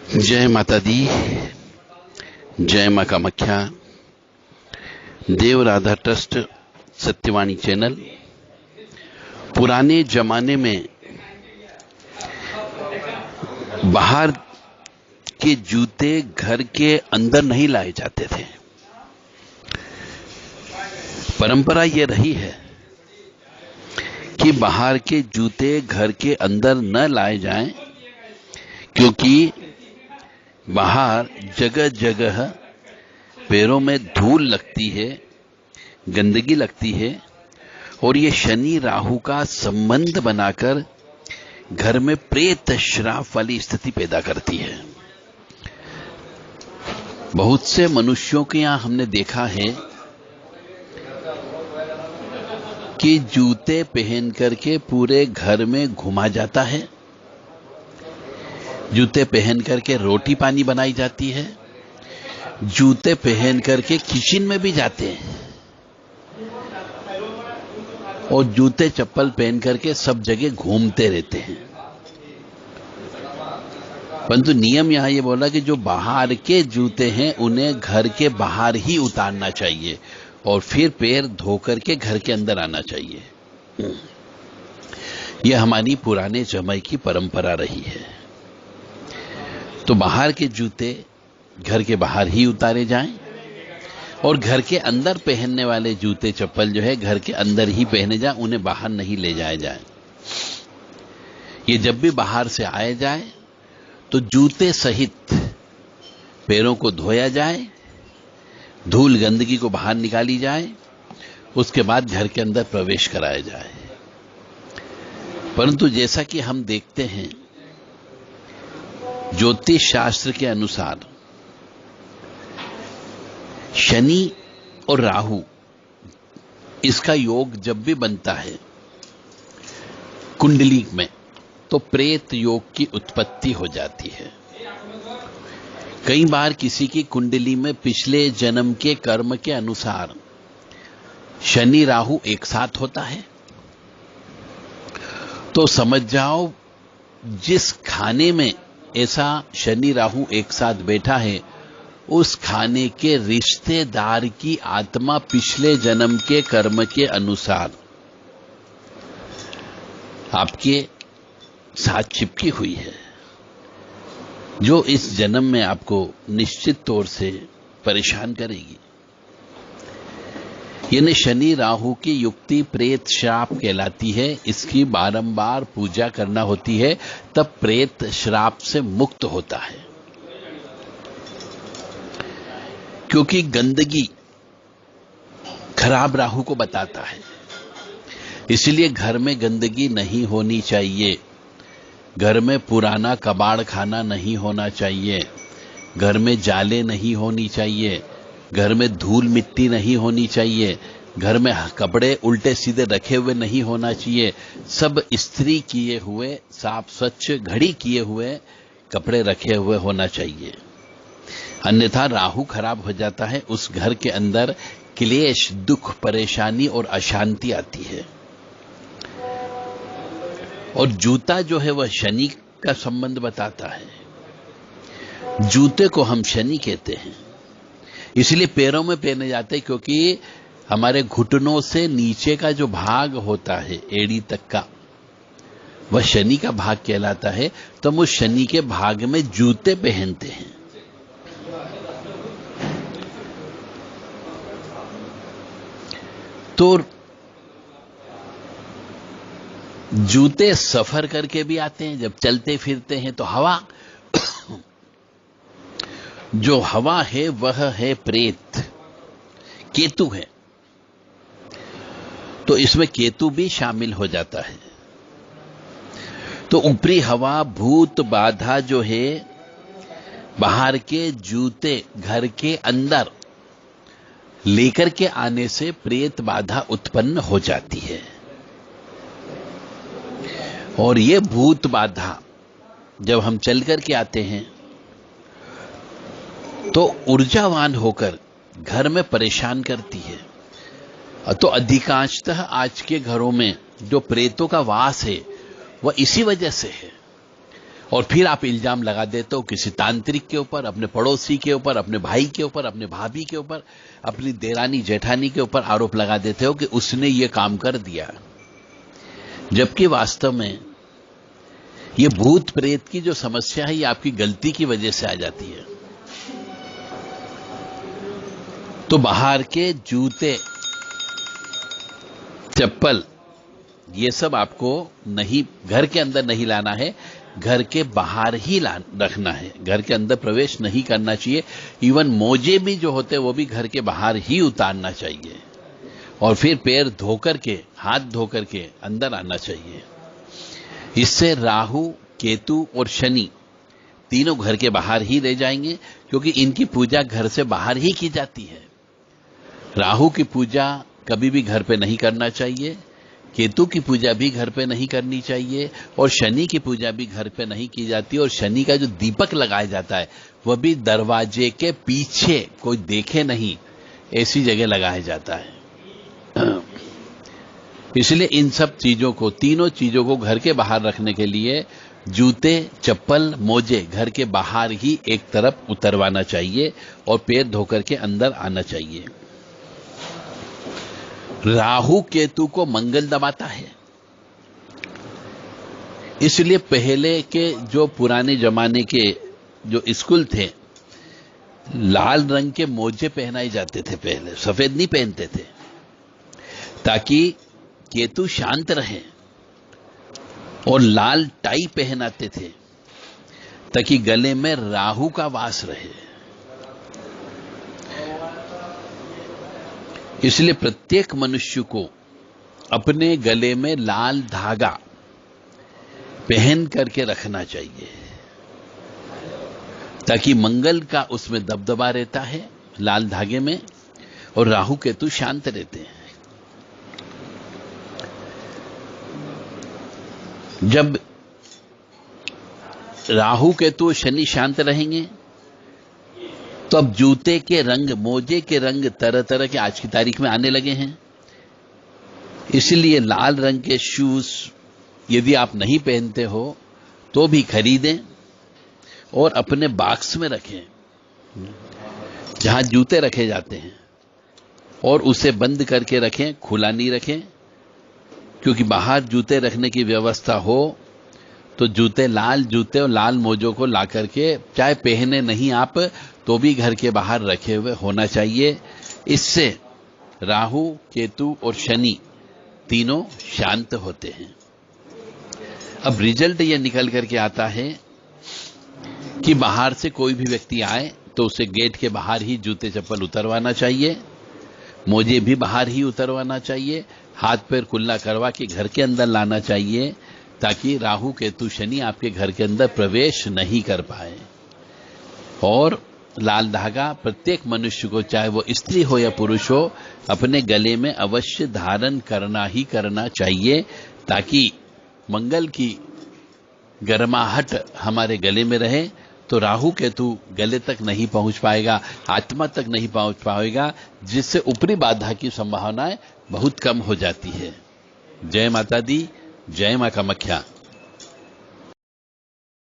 जय माता दी, जय मां कामाख्या। देव राधा ट्रस्ट सत्यवाणी चैनल। पुराने जमाने में बाहर के जूते घर के अंदर नहीं लाए जाते थे। परंपरा ये रही है कि बाहर के जूते घर के अंदर न लाए जाएं, क्योंकि बाहर जगह जगह पैरों में धूल लगती है, गंदगी लगती है, और ये शनि राहु का संबंध बनाकर घर में प्रेत श्राप वाली स्थिति पैदा करती है। बहुत से मनुष्यों के यहां हमने देखा है कि जूते पहन करके पूरे घर में घुमा जाता है। जूते पहन करके रोटी पानी बनाई जाती है। जूते पहन करके किचन में भी जाते हैं, और जूते चप्पल पहन करके सब जगह घूमते रहते हैं। परंतु नियम यहां ये बोला कि जो बाहर के जूते हैं उन्हें घर के बाहर ही उतारना चाहिए और फिर पैर धो करके घर के अंदर आना चाहिए। यह हमारी पुराने समय की परंपरा रही है। तो बाहर के जूते घर के बाहर ही उतारे जाएं, और घर के अंदर पहनने वाले जूते चप्पल जो है घर के अंदर ही पहने जाएं, उन्हें बाहर नहीं ले जाए जाए। ये जब भी बाहर से आए जाए तो जूते सहित पैरों को धोया जाए, धूल गंदगी को बाहर निकाली जाए, उसके बाद घर के अंदर प्रवेश कराया जाए। परंतु जैसा कि हम देखते हैं, ज्योतिष शास्त्र के अनुसार शनि और राहु इसका योग जब भी बनता है कुंडली में, तो प्रेत योग की उत्पत्ति हो जाती है। कई बार किसी की कुंडली में पिछले जन्म के कर्म के अनुसार शनि राहु एक साथ होता है, तो समझ जाओ जिस खाने में ऐसा शनि राहु एक साथ बैठा है, उस खाने के रिश्तेदार की आत्मा पिछले जन्म के कर्म के अनुसार आपके साथ चिपकी हुई है, जो इस जन्म में आपको निश्चित तौर से परेशान करेगी। यानी शनि राहु की युक्ति प्रेत श्राप कहलाती है। इसकी बारंबार पूजा करना होती है, तब प्रेत श्राप से मुक्त होता है। क्योंकि गंदगी खराब राहु को बताता है, इसलिए घर में गंदगी नहीं होनी चाहिए। घर में पुराना कबाड़ खाना नहीं होना चाहिए। घर में जाले नहीं होनी चाहिए। घर में धूल मिट्टी नहीं होनी चाहिए। घर में कपड़े उल्टे सीधे रखे हुए नहीं होना चाहिए। सब इस्त्री किए हुए, साफ स्वच्छ घड़ी किए हुए कपड़े रखे हुए होना चाहिए। अन्यथा राहु खराब हो जाता है। उस घर के अंदर क्लेश, दुख, परेशानी और अशांति आती है। और जूता जो है वह शनि का संबंध बताता है। जूते को हम शनि कहते हैं, इसलिए पैरों में पहने जाते हैं, क्योंकि हमारे घुटनों से नीचे का जो भाग होता है एड़ी तक का, वह शनि का भाग कहलाता है। तो हम उस शनि के भाग में जूते पहनते हैं। तो जूते सफर करके भी आते हैं। जब चलते फिरते हैं तो हवा जो हवा है वह है प्रेत, केतु है, तो इसमें केतु भी शामिल हो जाता है। तो ऊपरी हवा, भूत बाधा जो है, बाहर के जूते घर के अंदर लेकर के आने से प्रेत बाधा उत्पन्न हो जाती है। और ये भूत बाधा जब हम चल करके आते हैं तो ऊर्जावान होकर घर में परेशान करती है। तो अधिकांशतः आज के घरों में जो प्रेतों का वास है वह इसी वजह से है। और फिर आप इल्जाम लगा देते हो किसी तांत्रिक के ऊपर, अपने पड़ोसी के ऊपर, अपने भाई के ऊपर, अपने भाभी के ऊपर, अपनी देरानी जेठानी के ऊपर आरोप लगा देते हो कि उसने ये काम कर दिया, जबकि वास्तव में ये भूत प्रेत की जो समस्या है ये आपकी गलती की वजह से आ जाती है। तो बाहर के जूते, चप्पल, ये सब आपको नहीं, घर के अंदर नहीं लाना है, घर के बाहर ही रखना है, घर के अंदर प्रवेश नहीं करना चाहिए। इवन मोजे भी जो होते हैं वो भी घर के बाहर ही उतारना चाहिए और फिर पैर धोकर के, हाथ धोकर के अंदर आना चाहिए। इससे राहु, केतु और शनि तीनों घर के बाहर ही रह जाएंगे, क्योंकि इनकी पूजा घर से बाहर ही की जाती है। राहु की पूजा कभी भी घर पे नहीं करना चाहिए, केतु की पूजा भी घर पे नहीं करनी चाहिए और शनि की पूजा भी घर पे नहीं की जाती। और शनि का जो दीपक लगाया जाता है वह भी दरवाजे के पीछे, कोई देखे नहीं ऐसी जगह लगाया जाता है। इसलिए इन सब चीजों को, तीनों चीजों को घर के बाहर रखने के लिए जूते, चप्पल, मोजे घर के बाहर ही एक तरफ उतरवाना चाहिए और पैर धोकर के अंदर आना चाहिए। राहु केतु को मंगल दबाता है, इसलिए पहले के जो पुराने जमाने के जो स्कूल थे, लाल रंग के मोजे पहनाए जाते थे, पहले सफेद नहीं पहनते थे, ताकि केतु शांत रहे, और लाल टाई पहनाते थे ताकि गले में राहु का वास रहे। इसलिए प्रत्येक मनुष्य को अपने गले में लाल धागा पहन करके रखना चाहिए, ताकि मंगल का उसमें दबदबा रहता है लाल धागे में, और राहु केतु शांत रहते हैं। जब राहु केतु शनि शांत रहेंगे तो अब जूते के रंग, मोजे के रंग तरह तरह के आज की तारीख में आने लगे हैं। इसलिए लाल रंग के शूज यदि आप नहीं पहनते हो तो भी खरीदें और अपने बॉक्स में रखें, जहां जूते रखे जाते हैं, और उसे बंद करके रखें, खुला नहीं रखें। क्योंकि बाहर जूते रखने की व्यवस्था हो तो लाल जूते और लाल मोजों को ला करके, चाहे पहने नहीं आप तो भी घर के बाहर रखे हुए होना चाहिए। इससे राहु, केतु और शनि तीनों शांत होते हैं। अब रिजल्ट यह निकल करके आता है कि बाहर से कोई भी व्यक्ति आए तो उसे गेट के बाहर ही जूते चप्पल उतरवाना चाहिए, मोजे भी बाहर ही उतरवाना चाहिए, हाथ पैर कुल्ला करवा के घर के अंदर लाना चाहिए, ताकि राहु केतु शनि आपके घर के अंदर प्रवेश नहीं कर पाए। और लाल धागा प्रत्येक मनुष्य को, चाहे वो स्त्री हो या पुरुष हो, अपने गले में अवश्य धारण करना ही करना चाहिए, ताकि मंगल की गर्माहट हमारे गले में रहे। तो राहु केतु गले तक नहीं पहुंच पाएगा, आत्मा तक नहीं पहुंच पाएगा, जिससे ऊपरी बाधा की संभावनाएं बहुत कम हो जाती है। जय माता दी, जय मां कामाख्या।